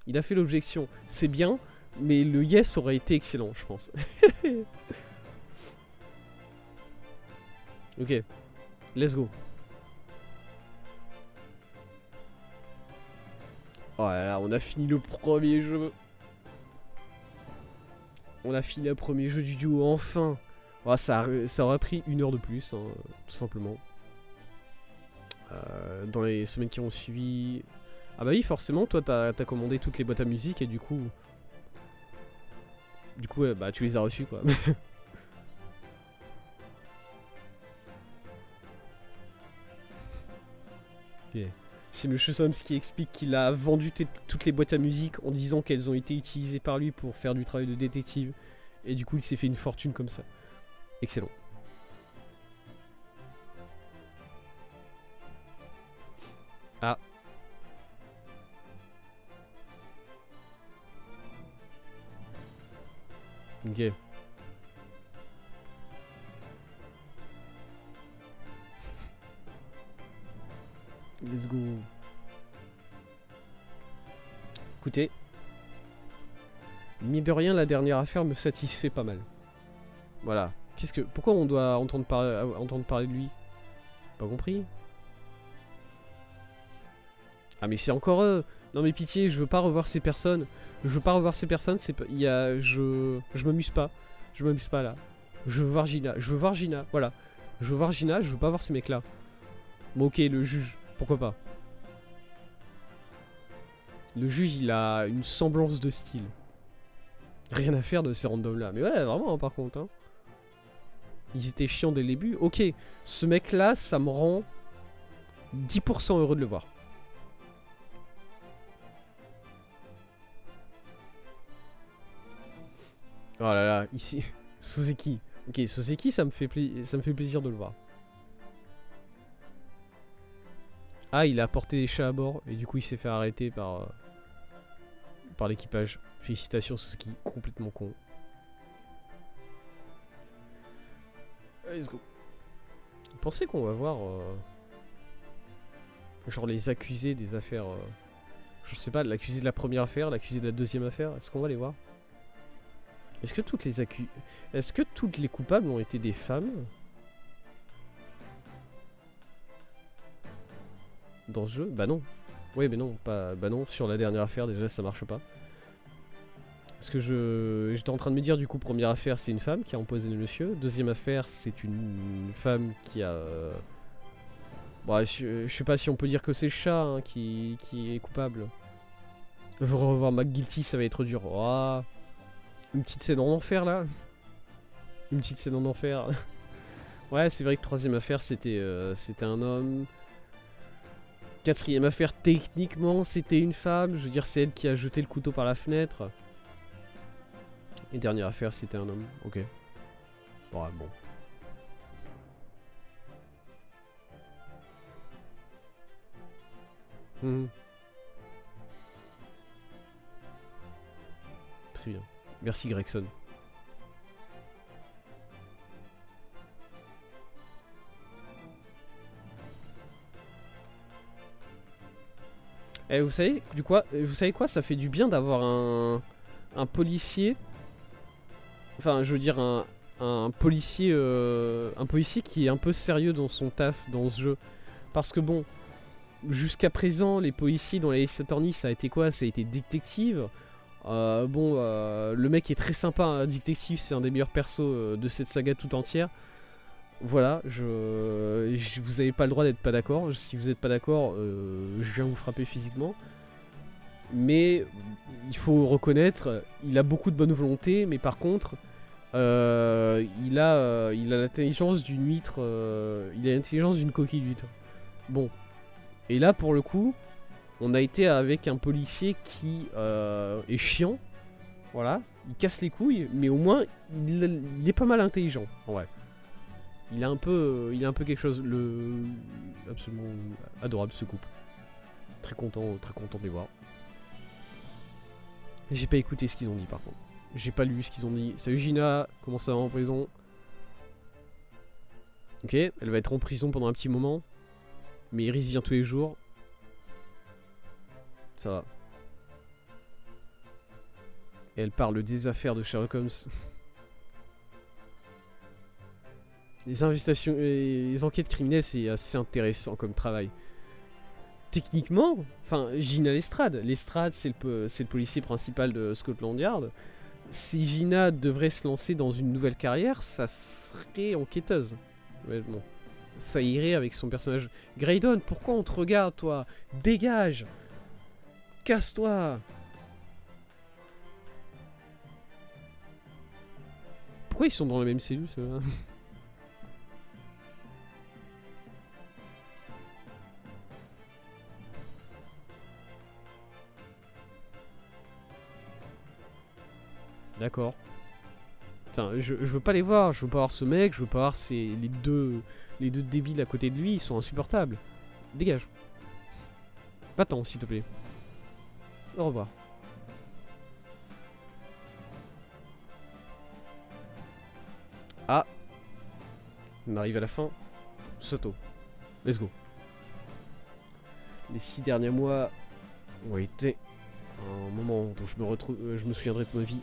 Il a fait l'objection. C'est bien, mais le yes aurait été excellent, je pense. Ok, let's go. Oh là là, on a fini le premier jeu. On a fini le premier jeu du duo, enfin. Oh, ça aurait pris 1 heure de plus, hein, tout simplement. Dans les semaines qui ont suivi... Ah bah oui, forcément, toi t'as commandé toutes les boîtes à musique et du coup... ouais, bah tu les as reçues quoi. Yeah. C'est M. Soms qui explique qu'il a vendu toutes les boîtes à musique en disant qu'elles ont été utilisées par lui pour faire du travail de détective. Et du coup, il s'est fait une fortune comme ça. Excellent. Ah. Ok. Let's go. Écoutez, mine de rien, la dernière affaire me satisfait pas mal. Voilà. Pourquoi on doit entendre parler de lui? Pas compris. Ah mais c'est encore eux. Non mais pitié, je veux pas revoir ces personnes. Je veux pas revoir ces personnes. Je m'amuse pas. Je m'amuse pas là. Je veux voir Gina. Je veux voir Gina. Voilà. Je veux voir Gina. Je veux pas voir ces mecs là. Bon ok, le juge. Pourquoi pas? Le juge, il a une semblance de style. Rien à faire de ces randoms là. Mais ouais, vraiment, hein, par contre. Hein. Ils étaient chiants dès le début. Ok, ce mec là, ça me rend 10% heureux de le voir. Oh là là, ici. Soseki. Ok, Soseki, ça me fait plaisir de le voir. Ah, il a apporté des chats à bord et du coup il s'est fait arrêter par l'équipage. Félicitations Soseki, complètement con. Let's go. Vous pensez qu'on va voir genre les accusés des affaires je sais pas, l'accusé de la première affaire, l'accusé de la deuxième affaire, est-ce qu'on va les voir? Est-ce que toutes les coupables ont été des femmes? Dans ce jeu? Bah non. Oui mais non, pas. Bah non, sur la dernière affaire déjà ça marche pas. Parce que j'étais en train de me dire du coup, première affaire c'est une femme qui a empoisonné le monsieur. Deuxième affaire c'est une femme qui a... Bon, je sais pas si on peut dire que c'est le chat hein, qui est coupable. Revoir McGuilty ça va être dur. Oh, une petite scène en enfer là. Une petite scène en enfer. Ouais c'est vrai que troisième affaire c'était un homme. Quatrième affaire techniquement c'était une femme. Je veux dire c'est elle qui a jeté le couteau par la fenêtre. Et dernière affaire, c'était un homme. Ok. Ouais, bon. Très bien. Merci Gregson. Eh, vous savez quoi? Ça fait du bien d'avoir un policier. Enfin, je veux dire un policier qui est un peu sérieux dans son taf dans ce jeu. Parce que bon, jusqu'à présent, les policiers dans la Ace Attorney, ça a été quoi? Ça a été détective. Le mec est très sympa, hein, détective, c'est un des meilleurs persos de cette saga tout entière. Voilà, vous avez pas le droit d'être pas d'accord. Si vous êtes pas d'accord, je viens vous frapper physiquement. Mais il faut reconnaître, il a beaucoup de bonne volonté, mais par contre, il a l'intelligence d'une huître, il a l'intelligence d'une coquille d'huître. Bon, et là pour le coup, on a été avec un policier qui est chiant, voilà, il casse les couilles, mais au moins il est pas mal intelligent, ouais. Il a un peu quelque chose. Absolument adorable ce couple. Très content de les voir. J'ai pas écouté ce qu'ils ont dit par contre. J'ai pas lu ce qu'ils ont dit. Salut Gina, comment ça va en prison? Ok, elle va être en prison pendant un petit moment. Mais Iris vient tous les jours. Ça va. Et elle parle des affaires de Sherlock Holmes. Les investigations, les enquêtes criminelles, c'est assez intéressant comme travail. Techniquement, enfin, Gina Lestrade. Lestrade, c'est le policier principal de Scotland Yard. Si Gina devrait se lancer dans une nouvelle carrière, ça serait enquêteuse. Honnêtement. Ça irait avec son personnage. Graydon, pourquoi on te regarde, toi? Dégage! Casse-toi! Pourquoi ils sont dans la même cellule, ceux-là? D'accord. Enfin, je veux pas les voir, je veux pas voir ce mec, je veux pas voir les deux débiles à côté de lui, ils sont insupportables. Dégage. Va-t'en, s'il te plaît. Au revoir. Ah. On arrive à la fin. Soto. Let's go. Les 6 derniers mois ont été un moment dont je me souviendrai de ma vie.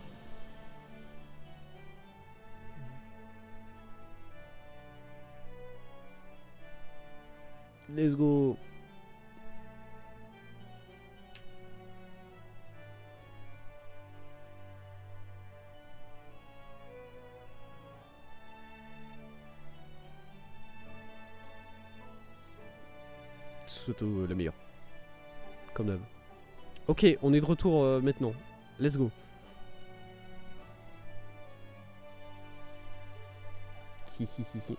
Let's go. Soto, la meilleure. Comme d'hab. Ok, on est de retour maintenant. Let's go. Hihihihi.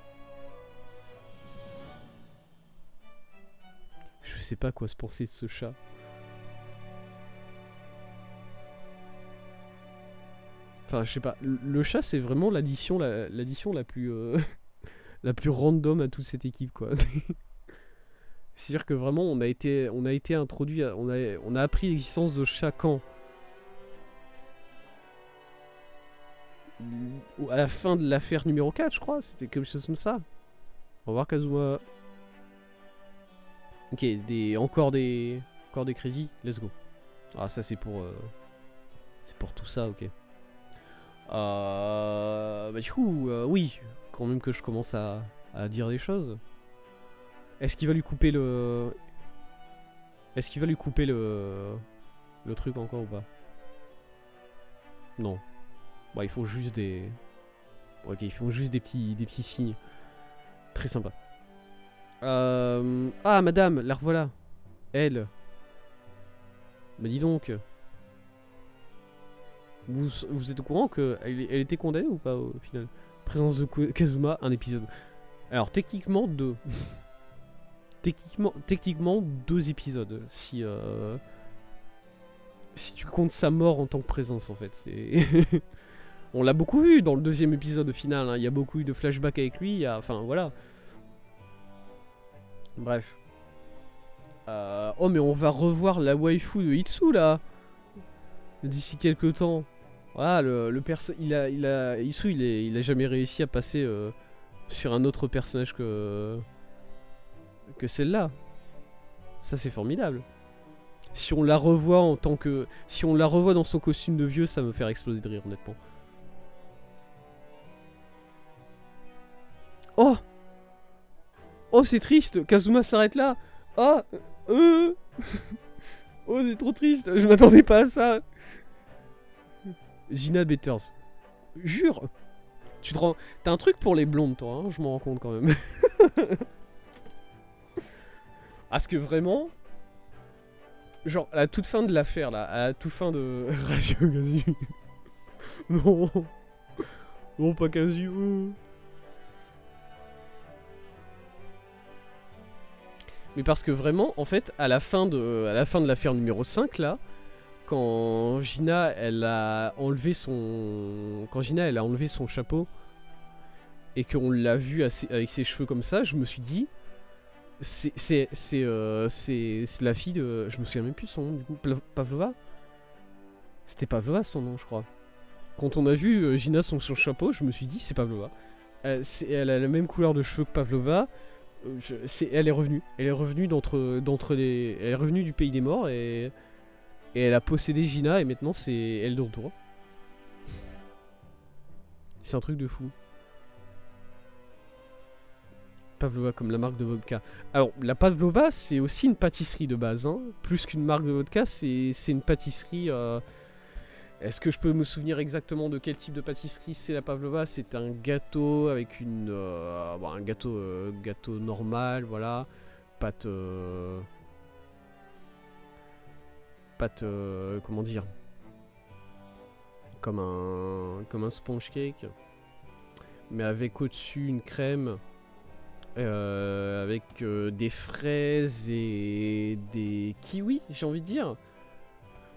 Je sais pas quoi se penser de ce chat. Enfin, je sais pas. Le chat, c'est vraiment l'addition la plus la plus random à toute cette équipe, quoi. C'est-à-dire que vraiment, on a été introduit, on a appris l'existence de chat quand à la fin de l'affaire numéro 4, je crois. C'était quelque chose comme ça. Au revoir, Kazuma. Ok, encore des crédits. Let's go. Ah, ça c'est pour tout ça, ok. Bah du coup, oui, quand même que je commence à dire des choses. Est-ce qu'il va lui couper le... Est-ce qu'il va lui couper le truc encore ou pas? Non. Bah, il faut juste des... Ok, ils font juste des petits signes. Très sympa. Ah, madame, la revoilà. Elle. Bah dis donc. Vous êtes au courant qu'elle était condamnée ou pas au final? Présence de Kazuma, un épisode. Alors techniquement 2. Techniquement 2 épisodes. Si tu comptes sa mort en tant que présence en fait. C'est... On l'a beaucoup vu dans le 2e épisode au final. Hein. Il y a beaucoup eu de flashbacks avec lui. Enfin voilà. Bref. Oh mais on va revoir la waifu de Itsu là. D'ici quelques temps. Voilà, Itsu il a jamais réussi à passer sur un autre personnage que celle-là. Ça c'est formidable. Si on la revoit si on la revoit dans son costume de vieux, ça va me faire exploser de rire honnêtement. Oh! Oh c'est triste, Kazuma s'arrête là. Oh oh c'est trop triste, je m'attendais pas à ça. Gina Betters. Jure. Tu te rends... T'as un truc pour les blondes toi, hein, je m'en rends compte quand même. Parce que vraiment... Genre, à la toute fin de l'affaire, là, à la toute fin de... Radio Kazu. Non. Non, pas Kazu. Mais parce que vraiment, en fait, à la fin de l'affaire numéro 5, là, quand Gina, elle a enlevé son chapeau, et qu'on l'a vu avec ses cheveux comme ça, je me suis dit, c'est la fille de... Je me souviens même plus de son nom du coup, Pavlova. C'était Pavlova son nom je crois. Quand on a vu Gina sur le chapeau, je me suis dit c'est Pavlova. Elle a la même couleur de cheveux que Pavlova. Elle est revenue. Elle est revenue elle est revenue du pays des morts et elle a possédé Gina et maintenant c'est elle de retour. C'est un truc de fou. Pavlova comme la marque de vodka. Alors la Pavlova c'est aussi une pâtisserie de base. Hein. Plus qu'une marque de vodka, c'est une pâtisserie... Est-ce que je peux me souvenir exactement de quel type de pâtisserie c'est la Pavlova? C'est un gâteau avec un gâteau normal, voilà. Pâte... comment dire? Comme un sponge cake. Mais avec au-dessus une crème. Avec des fraises et des kiwis, j'ai envie de dire.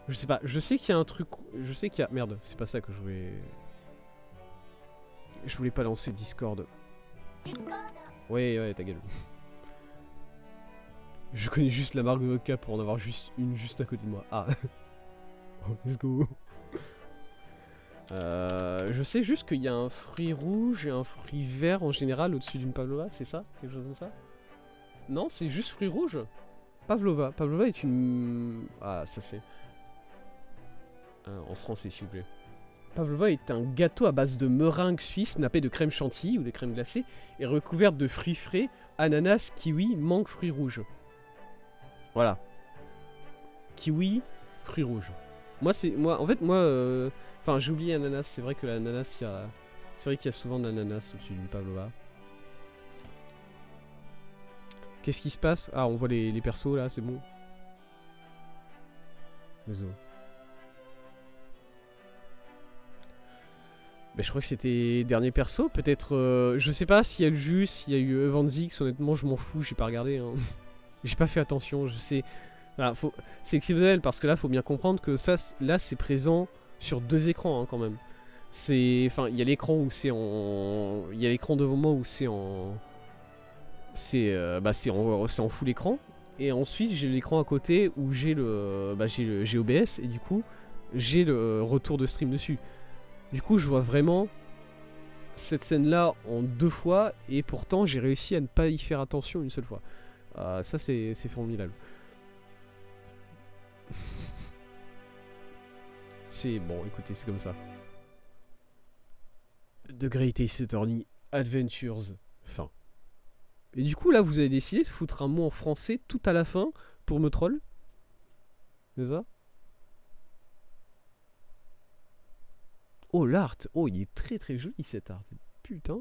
Je sais pas, je sais qu'il y a un truc... Je sais qu'il y a... Merde, c'est pas ça que je voulais... Je voulais pas lancer Discord. Ouais, ta gueule. Je connais juste la marque de vodka pour en avoir une juste à côté de moi. Ah. Oh, let's go. Je sais juste qu'il y a un fruit rouge et un fruit vert en général au-dessus d'une Pavlova, c'est ça? Quelque chose comme ça? Non, c'est juste fruit rouge. Pavlova. Pavlova est une... Ah, ça c'est... en français s'il vous plaît. Pavlova est un gâteau à base de meringue suisse nappé de crème chantilly ou de crème glacée et recouverte de fruits frais, ananas, kiwi, mangue, fruits rouges. Voilà. Kiwi, fruits rouges. Enfin, j'ai oublié ananas. C'est vrai que l'ananas, c'est vrai qu'il y a souvent de l'ananas au-dessus d'une Pavlova. Qu'est-ce qui se passe? Ah, on voit les persos là, c'est bon. Désolé. Ben, je crois que c'était dernier perso, peut-être... je sais pas s'il y a le jus, s'il y a eu Evanzix, honnêtement je m'en fous, j'ai pas regardé. Hein. J'ai pas fait attention, je sais... Voilà, c'est exceptionnel parce que là faut bien comprendre que ça, là c'est présent sur 2 écrans hein, quand même. Enfin, il y a l'écran où c'est en... Il y a l'écran devant moi où c'est en... C'est en full écran. Et ensuite j'ai l'écran à côté où j'ai j'ai OBS et du coup j'ai le retour de stream dessus. Du coup, je vois vraiment cette scène-là en 2 fois, et pourtant, j'ai réussi à ne pas y faire attention une seule fois. Ça, c'est formidable. C'est bon, écoutez, c'est comme ça. The Great Ace Attorney Adventures, fin. Et du coup, là, vous avez décidé de foutre un mot en français tout à la fin pour me troll. C'est ça? Oh, l'art. Oh, il est très très joli cet art. Putain.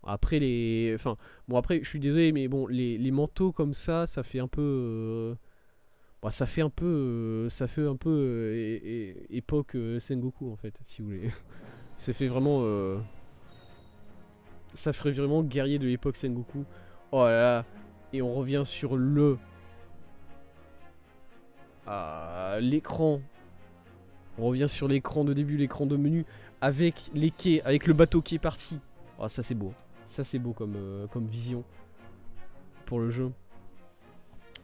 Après les... Enfin, bon après, je suis désolé, mais bon, les manteaux comme ça fait un peu... Bon, ça fait un peu... époque Sengoku, en fait, si vous voulez. Ça fait vraiment... Ça ferait vraiment guerrier de l'époque Sengoku. Oh là là. Et on revient sur l'écran. On revient sur l'écran de début, l'écran de menu, avec les quais, avec le bateau qui est parti. Oh, ça c'est beau. Ça c'est beau comme vision pour le jeu.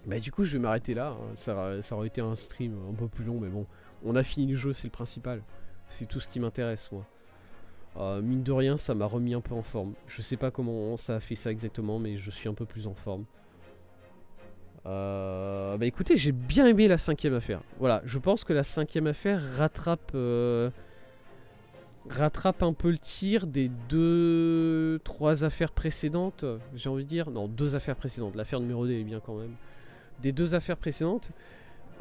Bah du coup je vais m'arrêter là. Hein. Ça aurait été un stream un peu plus long, mais bon. On a fini le jeu, c'est le principal. C'est tout ce qui m'intéresse, moi. Mine de rien, ça m'a remis un peu en forme. Je sais pas comment ça a fait ça exactement, mais je suis un peu plus en forme. Bah écoutez, j'ai bien aimé la 5ème affaire. Voilà, je pense que la 5ème affaire rattrape un peu le tir des 2-3 affaires précédentes. J'ai envie de dire, non, 2 affaires précédentes. L'affaire numéro 2 est bien quand même. Des 2 affaires précédentes.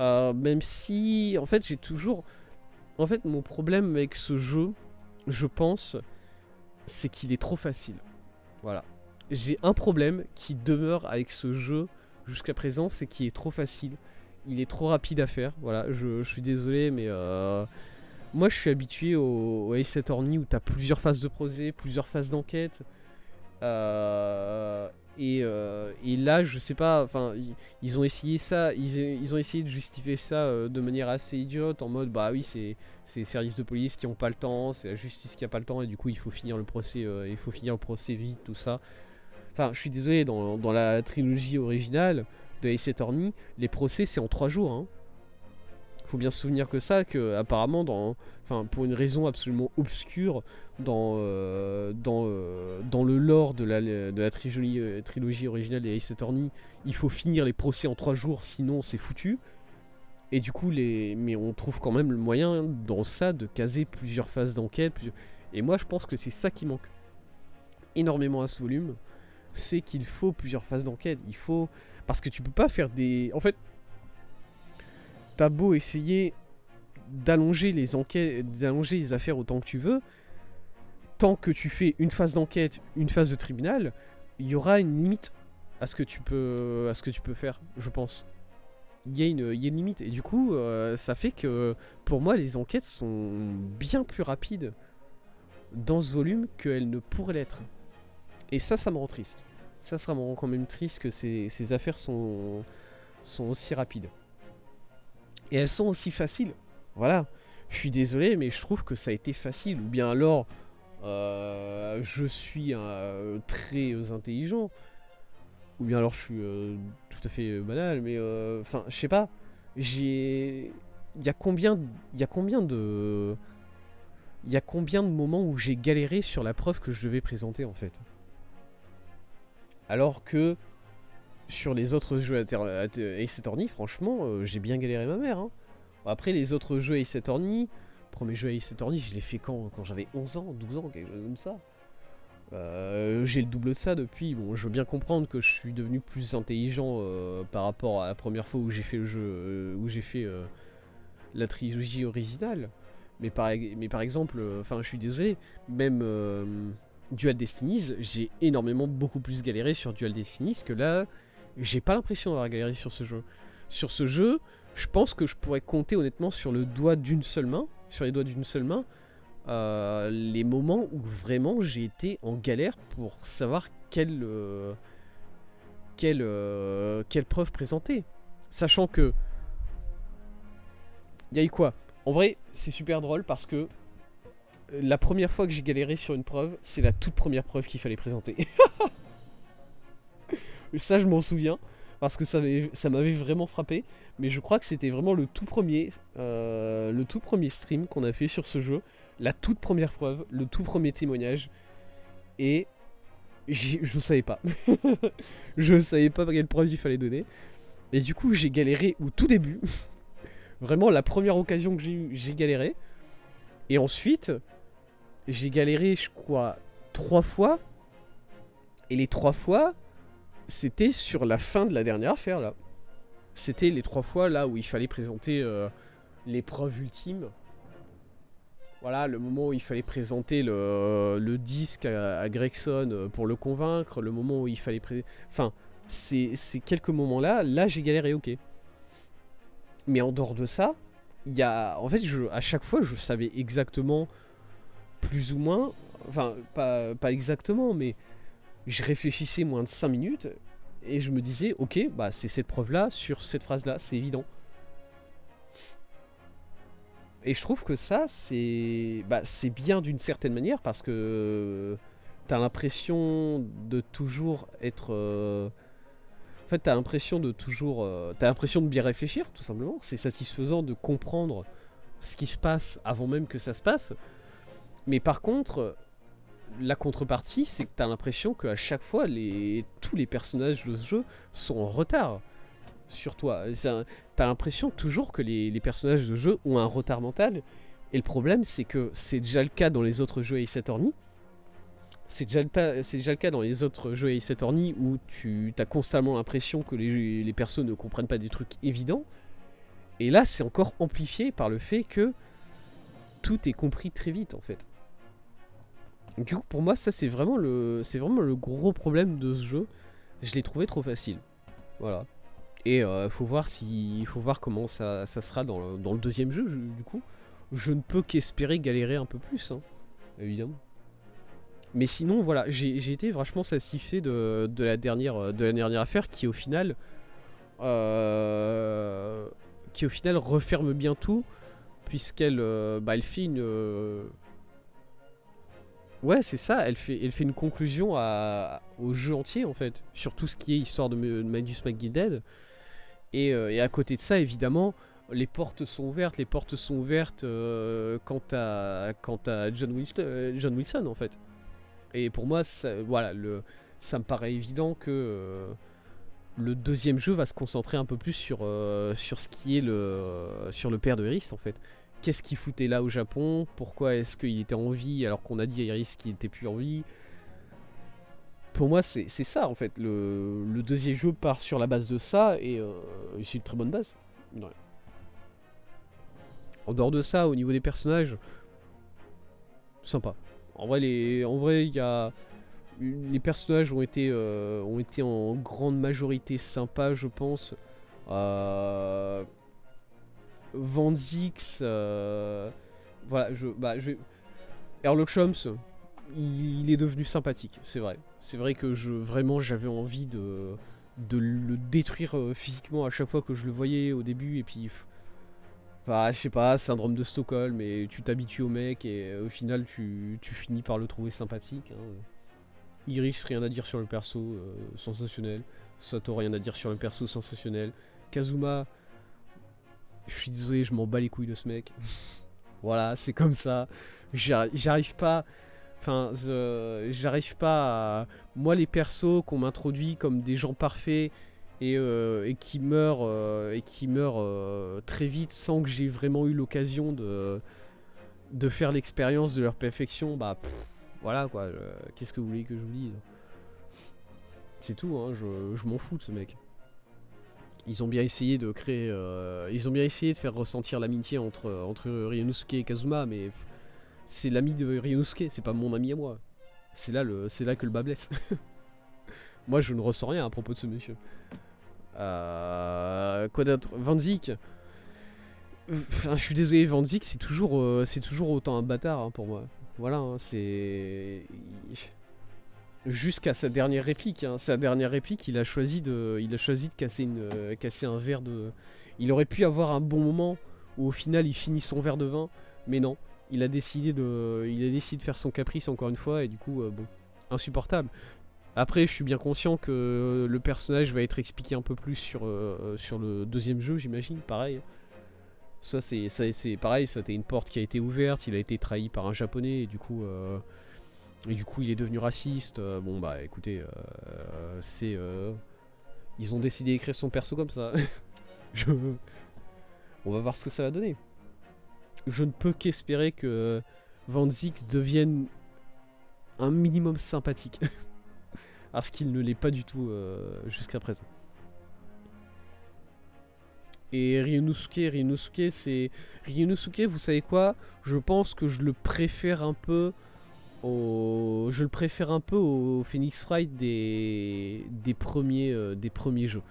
Même si, en fait, j'ai toujours... En fait, mon problème avec ce jeu, je pense, c'est qu'il est trop facile. Voilà. J'ai un problème qui demeure avec ce jeu jusqu'à présent, c'est qu'il est trop facile. Il est trop rapide à faire. Voilà, je suis désolé, mais moi je suis habitué au Ace Attorney où t'as plusieurs phases de procès, plusieurs phases d'enquête. Et là, je sais pas, enfin, ils ont essayé ça, ils ont essayé de justifier ça de manière assez idiote, en mode, bah oui, c'est les services de police qui ont pas le temps, c'est la justice qui a pas le temps, et du coup, il faut finir le procès, vite, tout ça. Enfin, je suis désolé, dans la trilogie originale de Ace Attorney, les procès, c'est en 3 jours, hein. Faut bien se souvenir que apparemment, pour une raison absolument obscure, dans le lore de la trilogie originale des Ace Attorney, il faut finir les procès en 3 jours, sinon c'est foutu. Et du coup, mais on trouve quand même le moyen dans ça de caser plusieurs phases d'enquête. Et moi, je pense que c'est ça qui manque énormément à ce volume, c'est qu'il faut plusieurs phases d'enquête. Parce que tu peux pas faire des... En fait, t'as beau essayer d'allonger les enquêtes, d'allonger les affaires autant que tu veux, tant que tu fais une phase d'enquête, une phase de tribunal, il y aura une limite à ce que tu peux faire, je pense. Il y a une limite, et du coup, ça fait que, pour moi, les enquêtes sont bien plus rapides dans ce volume qu'elles ne pourraient l'être. Et ça me rend triste. Ça me rend quand même triste que ces affaires sont aussi rapides. Et elles sont aussi faciles. Voilà. Je suis désolé, mais je trouve que ça a été facile. Ou bien alors, je suis très intelligent. Ou bien alors je suis tout à fait banal. Mais enfin, je sais pas. Il y a combien de moments où j'ai galéré sur la preuve que je devais présenter, en fait. Alors que sur les autres jeux Ace Attorney, franchement, j'ai bien galéré ma mère. Hein. Après, les autres jeux Ace Attorney, premier jeu Ace Attorney, je l'ai fait quand j'avais 11 ans, 12 ans, quelque chose comme ça. J'ai le double de ça depuis. Bon, je veux bien comprendre que je suis devenu plus intelligent par rapport à la première fois où j'ai fait le jeu, où j'ai fait la trilogie originale. Mais par exemple, enfin, je suis désolé, même Dual Destinies, j'ai énormément beaucoup plus galéré sur Dual Destinies que là, j'ai pas l'impression d'avoir galéré sur ce jeu. Sur ce jeu, je pense que je pourrais compter honnêtement sur les doigts d'une seule main, les moments où vraiment j'ai été en galère pour savoir quelle preuve présenter. Sachant que il y a eu quoi ? En vrai, c'est super drôle parce que la première fois que j'ai galéré sur une preuve, c'est la toute première preuve qu'il fallait présenter. Ça, je m'en souviens, parce que ça m'avait vraiment frappé. Mais je crois que c'était vraiment le tout premier stream qu'on a fait sur ce jeu. La toute première preuve, le tout premier témoignage. Et je savais pas. Je savais pas quelle preuve il fallait donner. Et du coup, j'ai galéré au tout début. Vraiment, la première occasion que j'ai eue, j'ai galéré. Et ensuite, j'ai galéré, je crois, 3 fois. Et les 3 fois, c'était sur la fin de la dernière affaire, là. C'était les 3 fois, là, où il fallait présenter les preuves ultimes. Voilà, le moment où il fallait présenter le disque à Gregson pour le convaincre. Le moment où il fallait... Enfin, ces quelques moments-là, là, j'ai galéré, ok. Mais en dehors de ça, il y a... En fait, à chaque fois, je savais exactement, plus ou moins... Enfin, pas exactement, mais je réfléchissais moins de 5 minutes et je me disais, ok, bah c'est cette preuve-là sur cette phrase-là, c'est évident. Et je trouve que ça, c'est bien d'une certaine manière parce que t'as l'impression de toujours être... En fait, t'as l'impression de bien réfléchir, tout simplement. C'est satisfaisant de comprendre ce qui se passe avant même que ça se passe. Mais par contre, la contrepartie, c'est que t'as l'impression qu'à chaque fois, tous les personnages de ce jeu sont en retard sur toi. T'as l'impression toujours que les personnages de jeu ont un retard mental. Et le problème, c'est que c'est déjà le cas dans les autres jeux Ace Attorney. C'est déjà le cas dans les autres jeux Ace Attorney où tu as constamment l'impression que les persos ne comprennent pas des trucs évidents. Et là, c'est encore amplifié par le fait que tout est compris très vite, en fait. Du coup, pour moi, ça, c'est vraiment le gros problème de ce jeu. Je l'ai trouvé trop facile. Voilà. Et faut voir comment ça sera dans le deuxième jeu, du coup. Je ne peux qu'espérer galérer un peu plus, hein, évidemment. Mais sinon, voilà, j'ai été vachement satisfait de la dernière affaire qui au final referme bien tout, puisqu'elle elle fait une... Ouais, c'est ça, elle fait une conclusion au jeu entier, en fait, sur tout ce qui est histoire de Magnus McGilded. Et à côté de ça, évidemment, les portes sont ouvertes quant à John Wilson, en fait. Et pour moi, voilà, ça me paraît évident que le deuxième jeu va se concentrer un peu plus sur ce qui est sur le père de Iris, en fait. Qu'est-ce qu'il foutait là au Japon? Pourquoi est-ce qu'il était en vie alors qu'on a dit à Iris qu'il était plus en vie? Pour moi, c'est ça, en fait. Le deuxième jeu part sur la base de ça, et c'est une très bonne base. Ouais. En dehors de ça, au niveau des personnages, sympa. En vrai, il y a... Les personnages ont été en grande majorité sympas, je pense. Van Zix, voilà, Sherlock Holmes, il est devenu sympathique, c'est vrai. C'est vrai que vraiment, j'avais envie de le détruire physiquement à chaque fois que je le voyais au début, et puis... Bah, je sais pas, syndrome de Stockholm, et tu t'habitues au mec, et au final, tu finis par le trouver sympathique. Hein. Iris, rien à dire sur le perso, sensationnel. Sato, rien à dire sur le perso, sensationnel. Kazuma, je suis désolé, je m'en bats les couilles de ce mec. Voilà, c'est comme ça. J'arrive pas... Enfin, j'arrive pas à... Moi, les persos qu'on m'introduit comme des gens parfaits et qui meurent, très vite sans que j'ai vraiment eu l'occasion de faire l'expérience de leur perfection, bah... Voilà quoi, qu'est-ce que vous voulez que je vous dise? C'est tout, hein, je m'en fous de ce mec. Ils ont bien essayé de créer... ils ont bien essayé de faire ressentir l'amitié entre Ryunosuke et Kazuma, mais c'est l'ami de Ryunosuke, c'est pas mon ami à moi. C'est là que le bas blesse. Moi je ne ressens rien à propos de ce monsieur. Quoi d'autre? Van Zik. Enfin, je suis désolé, Van Zik c'est toujours autant un bâtard hein, pour moi. Voilà, hein, c'est... Jusqu'à sa dernière réplique. Hein. Sa dernière réplique, il a choisi de casser un verre de... Il aurait pu avoir un bon moment où au final il finit son verre de vin, mais non. Il a décidé de faire son caprice encore une fois, et du coup, bon, insupportable. Après, je suis bien conscient que le personnage va être expliqué un peu plus sur le deuxième jeu, j'imagine, pareil. Ça c'est pareil, c'était une porte qui a été ouverte, il a été trahi par un japonais et du coup il est devenu raciste. Bon bah écoutez, ils ont décidé d'écrire son perso comme ça. On va voir ce que ça va donner. Je ne peux qu'espérer que Van Zix devienne un minimum sympathique. Parce qu'il ne l'est pas du tout jusqu'à présent. Et Ryunosuke, c'est... Ryunosuke, vous savez quoi? Je pense que je le préfère un peu au Phoenix Wright des premiers jeux.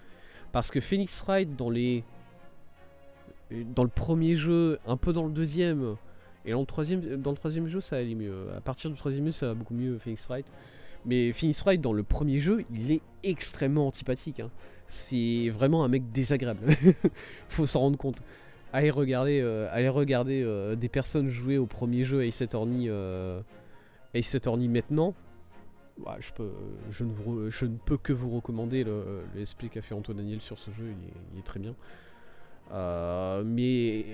Parce que Phoenix Wright, dans le premier jeu, un peu dans le deuxième, et dans le troisième jeu, ça allait mieux. À partir du troisième jeu, ça va beaucoup mieux, Phoenix Wright. Mais Phoenix Wright, dans le premier jeu, il est extrêmement antipathique. Hein. C'est vraiment un mec désagréable. Faut s'en rendre compte. Allez regarder des personnes jouer au premier jeu Ace Attorney maintenant. Ouais, je ne peux que vous recommander le SP qu'a fait Antoine Daniel sur ce jeu, il est très bien. Mais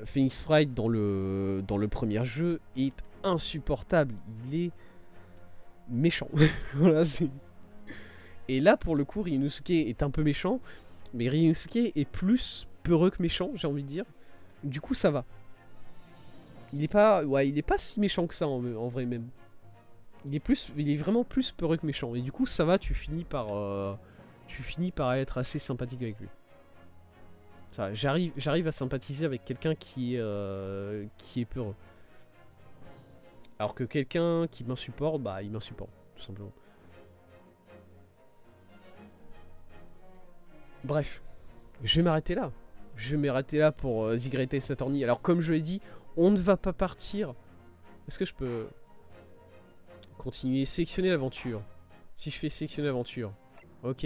Phoenix Wright dans le premier jeu est insupportable. Il est méchant. Voilà, c'est... Et là, pour le coup, Ryunosuke est un peu méchant, mais Ryunosuke est plus peureux que méchant, j'ai envie de dire. Du coup, ça va. Il est pas si méchant que ça en vrai même. Il est vraiment plus peureux que méchant. Et du coup, ça va, tu finis par être assez sympathique avec lui. Ça, j'arrive à sympathiser avec quelqu'un qui est peureux. Alors que quelqu'un qui m'insupporte, bah il m'insupporte, tout simplement. Bref, je vais m'arrêter là. Je vais m'arrêter là pour Zigrate Saturni. Alors comme je l'ai dit, on ne va pas partir. Est-ce que je peux... Continuer, sélectionner l'aventure. Si je fais sélectionner l'aventure. Ok.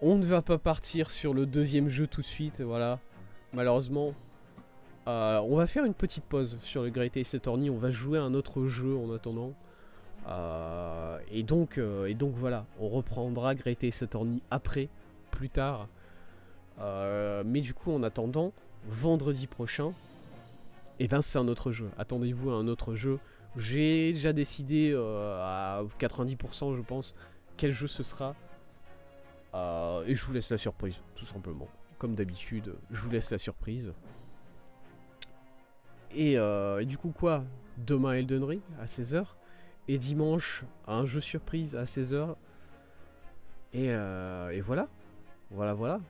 On ne va pas partir sur le deuxième jeu tout de suite, voilà. Malheureusement. On va faire une petite pause sur le Great Ace Attorney. On va jouer à un autre jeu en attendant. Et donc voilà. On reprendra Great Ace Attorney après, plus tard. Mais du coup, en attendant, vendredi prochain, et ben c'est un autre jeu. Attendez-vous à un autre jeu. J'ai déjà décidé à 90% je pense quel jeu ce sera. Et je vous laisse la surprise, tout simplement. Comme d'habitude, je vous laisse la surprise. Et du coup quoi, demain Elden Ring à 16h. Et dimanche, un jeu surprise à 16h. Et voilà. Voilà.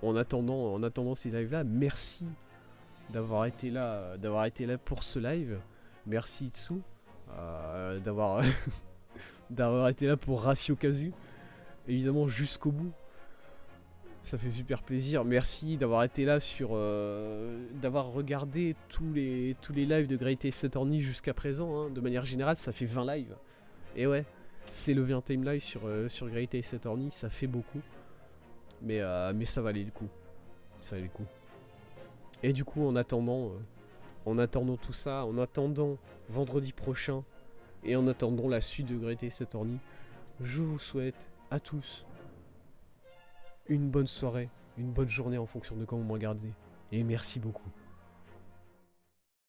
En attendant ces lives là, merci d'avoir été là pour ce live. Merci Itsu d'avoir été là pour Ratio Kazu, évidemment jusqu'au bout. Ça fait super plaisir. Merci d'avoir été là d'avoir regardé tous les lives de Great Ace Attorney jusqu'à présent. Hein. De manière générale, ça fait 20 lives. Et ouais, c'est le 20ème live sur Great Ace Attorney, ça fait beaucoup. Mais ça valait le coup. Ça valait le coup. Et du coup, en attendant tout ça, en attendant vendredi prochain, et en attendant la suite de Great Ace Attorney, je vous souhaite à tous une bonne soirée, une bonne journée en fonction de quand vous me regardez. Et merci beaucoup.